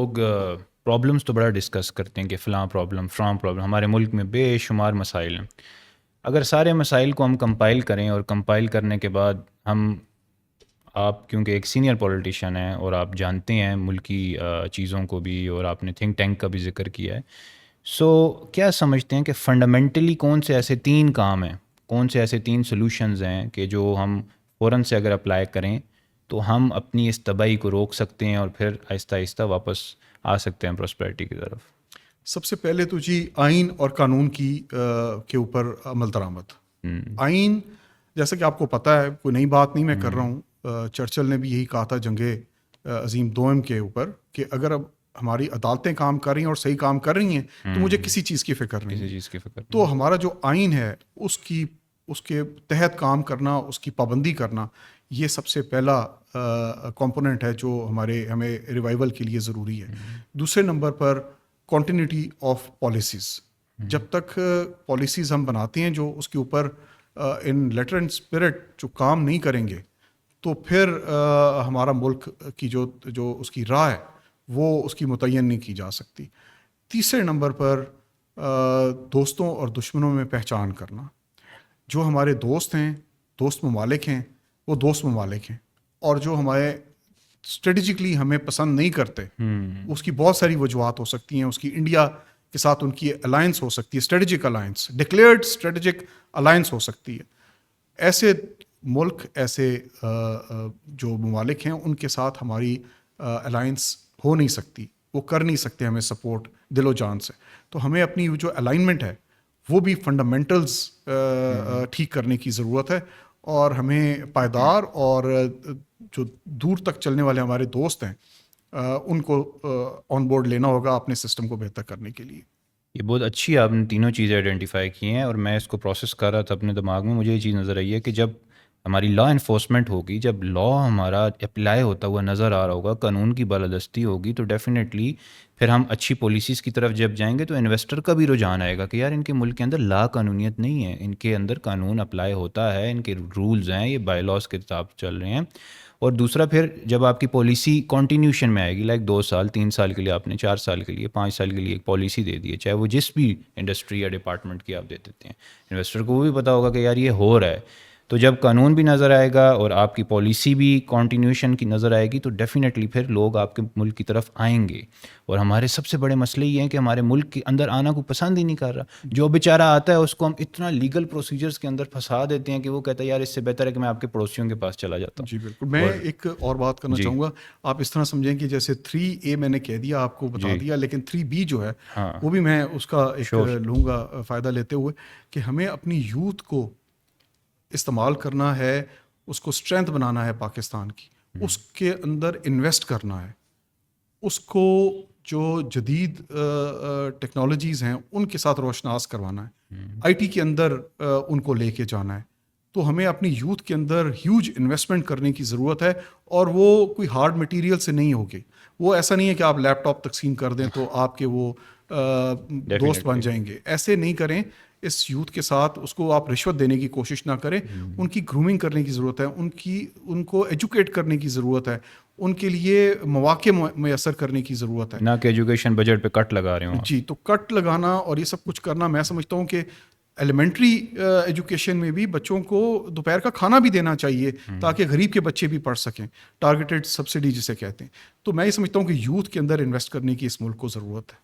لوگ پرابلمس تو بڑا ڈسکس کرتے ہیں کہ فلاں پرابلم ہمارے ملک میں بے شمار مسائل ہیں. اگر سارے مسائل کو ہم کمپائل کریں اور کمپائل کرنے کے بعد آپ کیونکہ ایک سینئر پولیٹیشین ہیں اور آپ جانتے ہیں ملکی چیزوں کو بھی اور آپ نے تھنک ٹینک کا بھی ذکر کیا ہے, سو کیا سمجھتے ہیں کہ فنڈامنٹلی کون سے ایسے 3 کام ہیں, کون سے ایسے 3 سولوشنز ہیں کہ جو ہم فوراً سے اگر اپلائی کریں تو ہم اپنی اس تباہی کو روک سکتے ہیں اور پھر آہستہ آہستہ واپس آ سکتے ہیں پراسپیرٹی کی طرف؟ سب سے پہلے تو جی آئین اور قانون کے اوپر عمل درآمد. آئین جیسا کہ آپ کو پتہ ہے, کوئی نئی بات نہیں میں کر رہا ہوں, چرچل نے بھی یہی کہا تھا جنگ عظیم دوم کے اوپر کہ اگر اب ہماری عدالتیں کام کر رہی ہیں اور صحیح کام کر رہی ہیں تو مجھے کسی چیز کی فکر نہیں. تو ہمارا جو آئین ہے اس کے تحت کام کرنا, اس کی پابندی کرنا, یہ سب سے پہلا کمپوننٹ ہے جو ہمیں ریوائول کے لیے ضروری ہے. دوسرے number per continuity of policies. جب تک پالیسیز ہم بناتے ہیں جو اس کے اوپر ان لیٹر اینڈ اسپرٹ جو کام نہیں کریں گے تو پھر ہمارا ملک کی جو اس کی راہ ہے وہ اس کی متعین نہیں کی جا سکتی. تیسرے نمبر پر دوستوں اور دشمنوں میں پہچان کرنا. جو ہمارے دوست ہیں, دوست ممالک ہیں, وہ دوست ممالک ہیں, اور جو ہمارے اسٹریٹجکلی ہمیں پسند نہیں کرتے اس کی بہت ساری وجوہات ہو سکتی ہیں. اس کی انڈیا کے ساتھ ان کی الائنس ہو سکتی ہے, strategic alliance, declared strategic alliance ہو سکتی ہے. ایسے ملک, ایسے جو ممالک ہیں ان کے ساتھ ہماری الائنس ہو نہیں سکتی, وہ کر نہیں سکتے ہمیں سپورٹ دل و جان سے. تو ہمیں اپنی جو الائنمنٹ ہے وہ بھی فنڈامنٹلز ٹھیک کرنے کی ضرورت ہے, اور ہمیں پائیدار اور جو دور تک چلنے والے ہمارے دوست ہیں ان کو آن بورڈ لینا ہوگا اپنے سسٹم کو بہتر کرنے کے لیے. یہ بہت اچھی آپ نے تینوں چیزیں آئیڈینٹیفائی کی ہیں, اور میں اس کو پروسیس کر رہا تھا اپنے دماغ میں. مجھے یہ چیز نظر آئی ہے کہ جب ہماری لا انفورسمنٹ ہوگی, جب لا ہمارا اپلائی ہوتا ہوا نظر آ رہا ہوگا, قانون کی بالادستی ہوگی, تو ڈیفینیٹلی پھر ہم اچھی پالیسیز کی طرف جب جائیں گے تو انویسٹر کا بھی رجحان آئے گا کہ یار ان کے ملک کے اندر لا قانونیت نہیں ہے, ان کے اندر قانون اپلائی ہوتا ہے, ان کے رولز ہیں, یہ بائی لاس کے خلاف چل رہے ہیں. اور دوسرا پھر جب آپ کی پالیسی کنٹینیوشن میں آئے گی, لائک 2 سال 3 سال کے لیے آپ نے, 4 سال کے لیے, 5 سال کے لیے ایک پالیسی دے دی ہے, چاہے وہ جس بھی انڈسٹری یا ڈپارٹمنٹ کی آپ دے دیتے ہیں, انویسٹر کو بھی پتا ہوگا کہ یار یہ ہو رہا ہے. تو جب قانون بھی نظر آئے گا اور آپ کی پالیسی بھی کنٹینیوشن کی نظر آئے گی تو ڈیفینیٹلی پھر لوگ آپ کے ملک کی طرف آئیں گے. اور ہمارے سب سے بڑے مسئلے یہ ہیں کہ ہمارے ملک کے اندر آنا کو پسند ہی نہیں کر رہا. جو بیچارہ آتا ہے اس کو ہم اتنا لیگل پروسیجرز کے اندر پھنسا دیتے ہیں کہ وہ کہتا ہے یار اس سے بہتر ہے کہ میں آپ کے پڑوسیوں کے پاس چلا جاتا ہوں. جی بالکل. میں ایک اور بات کرنا چاہوں گا. آپ اس طرح سمجھیں کہ جیسے 3A میں نے کہہ دیا, آپ کو بتا دیا, لیکن 3B جو ہے وہ بھی میں اس کا ایک لوں گا فائدہ لیتے ہوئے, کہ ہمیں اپنی یوتھ کو استعمال کرنا ہے, اس کو اسٹرینتھ بنانا ہے پاکستان کی, اس کے اندر انویسٹ کرنا ہے, اس کو جو جدید ٹیکنالوجیز ہیں ان کے ساتھ روشناس کروانا ہے, IT کے اندر ان کو لے کے جانا ہے. تو ہمیں اپنی یوتھ کے اندر ہیوج انویسٹمنٹ کرنے کی ضرورت ہے, اور وہ کوئی ہارڈ مٹیریل سے نہیں ہوگی. وہ ایسا نہیں ہے کہ آپ لیپ ٹاپ تقسیم کر دیں تو آپ کے وہ دوست بن جائیں گے. ایسے نہیں کریں. اس یوتھ کے ساتھ اس کو آپ رشوت دینے کی کوشش نہ کریں. ان کی گرومنگ کرنے کی ضرورت ہے, ان کو ایجوکیٹ کرنے کی ضرورت ہے, ان کے لیے مواقع میسر کرنے کی ضرورت ہے, نہ کہ ایجوکیشن بجٹ پہ کٹ لگا رہے ہوں. جی, تو کٹ لگانا اور یہ سب کچھ کرنا, میں سمجھتا ہوں کہ ایلیمنٹری ایجوکیشن میں بھی بچوں کو دوپہر کا کھانا بھی دینا چاہیے تاکہ غریب کے بچے بھی پڑھ سکیں, ٹارگیٹڈ سبسڈی جسے کہتے ہیں. تو میں یہ سمجھتا ہوں کہ یوتھ کے اندر انویسٹ کرنے کی اس ملک کو ضرورت ہے.